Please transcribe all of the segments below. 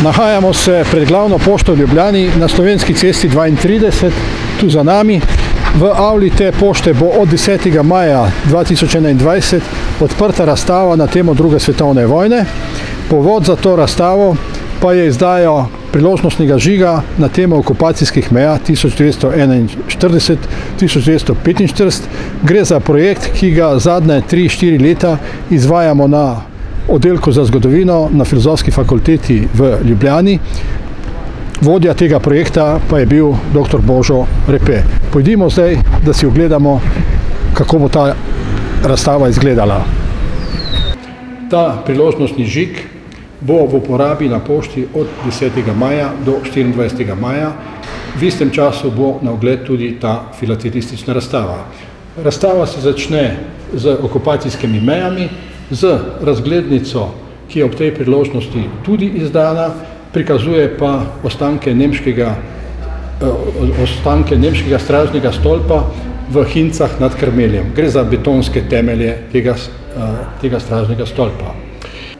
Nahajamo se pred glavno pošto v Ljubljani na Slovenski cesti 32, tu za nami. V avli te pošte bo od 10. maja 2021 odprta razstava na temo druge svetovne vojne. Povod za to razstavo pa je izdaja priložnostnega žiga na temo okupacijskih meja 1941-1945. Gre za projekt, ki ga zadnje 3-4 leta izvajamo na oddelku za zgodovino na Filozofski fakulteti v Ljubljani. Vodja tega projekta pa je bil dr. Božo Repe. Pojdimo zdaj, da si ogledamo, kako bo ta razstava izgledala. Ta priložnostni žig bo v uporabi na pošti od 10. maja do 24. maja. V istem času bo na ogled tudi ta filatelistična razstava. Razstava se začne z okupacijskimi mejami, z razglednico, ki je ob tej priložnosti tudi izdana, prikazuje pa ostanke nemškega stražnega stolpa v Hincah nad Karmeljem. Gre za betonske temelje tega stražnega stolpa.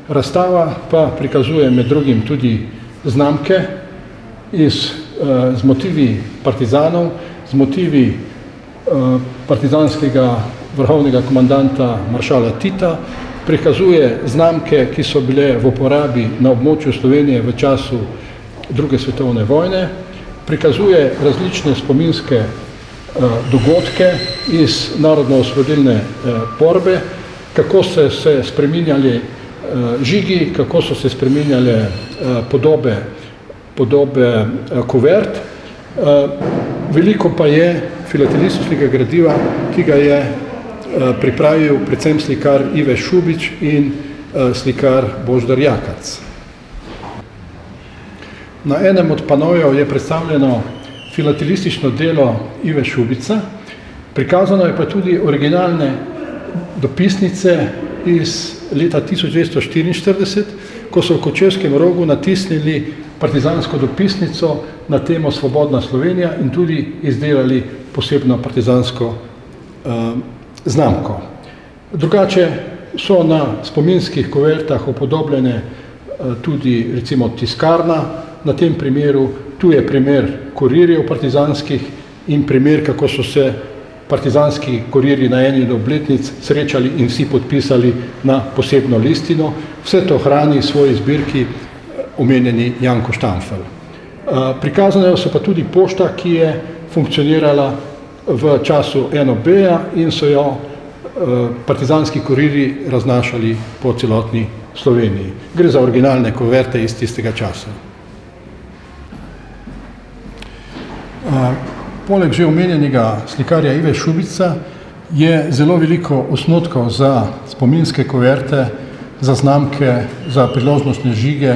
Razstava pa prikazuje med drugim tudi znamke z motivi partizanov, z motivi partizanskega vrhovnega komandanta maršala Tita, prikazuje znamke, ki so bile v uporabi na območju Slovenije v času druge svetovne vojne, prikazuje različne spominske dogodke iz narodno-osvobodilne borbe, kako so se spreminjali žigi, kako so se spreminjale podobe kuvert. Veliko pa je filatelističnega gradiva, ki ga je pripravil predvsem slikar Ive Šubič in slikar Božidar Jakac. Na enem od panojev je predstavljeno filatelistično delo Ive Šubica, prikazano je pa tudi originalne dopisnice iz leta 1944, ko so v Kočevskem Rogu natisnili partizansko dopisnico na temo Svobodna Slovenija in tudi izdelali posebno partizansko znamko. Drugače so na spominskih kuvertah upodobljene tudi recimo tiskarna, na tem primeru tu je primer kurirjev partizanskih in primer, kako so se partizanski kurirji na eni od obletnic srečali in vsi podpisali na posebno listino. Vse to hrani v svoji zbirki omenjeni Janko Štanfelj. Prikazane so pa tudi pošta, ki je funkcionirala v času NOB-ja in so jo partizanski kurirji raznašali po celotni Sloveniji. Gre za originalne kuverte iz tistega časa. Poleg že omenjenega slikarja Ive Šubica je zelo veliko osnutkov za spominske kuverte, za znamke, za priložnostne žige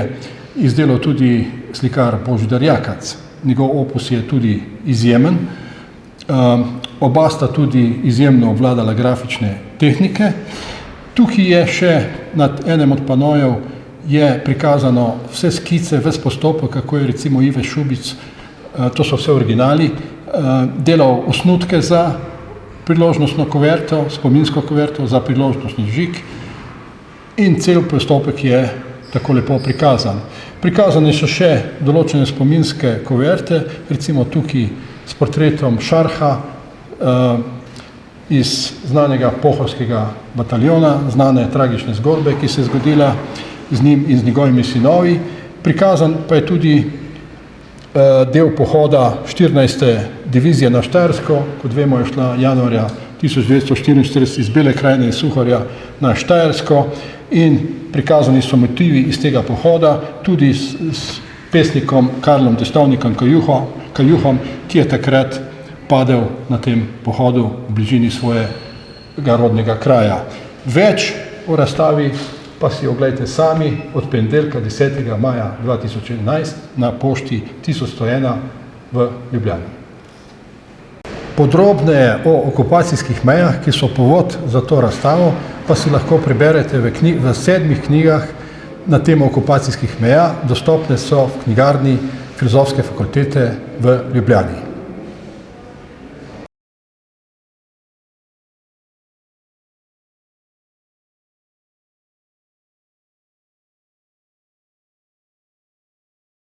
izdelal tudi slikar Božidar Jakac. Njegov opus je tudi izjemen. Oba sta tudi izjemno obvladala grafične tehnike. Tukaj je še nad enem od panojev je prikazano vse skice, ves postopek, kako je recimo Ive Šubic, to so vse originali, delal osnutke za priložnostno kuverto, spominsko kuverto, za priložnostni žig in cel postopek je tako lepo prikazan. Prikazane so še določene spominske kuverte, recimo tukaj s portretom Šarha iz znanega pohorskega bataljona, znane tragične zgodbe, ki se je zgodila z njim in z njegovimi sinovi. Prikazan pa je tudi del pohoda 14. divizije na Štajersko, kot vemo je šla januarja 1944 iz Bele krajine in Suhorja na Štajersko in prikazani so motivi iz tega pohoda, tudi s pesnikom Karlom Destovnikom Kajuhom, ki je takrat padel na tem pohodu v bližini svojega rodnega kraja. Več o razstavi pa si oglejte sami od ponedeljka 10. maja 2011 na pošti 1101 v Ljubljani. Podrobneje o okupacijskih mejah, ki so povod za to razstavo, pa si lahko preberete v 7 knjigah na temo okupacijskih meja, dostopne so v knjigarni Filozofske fakultete v Ljubljani.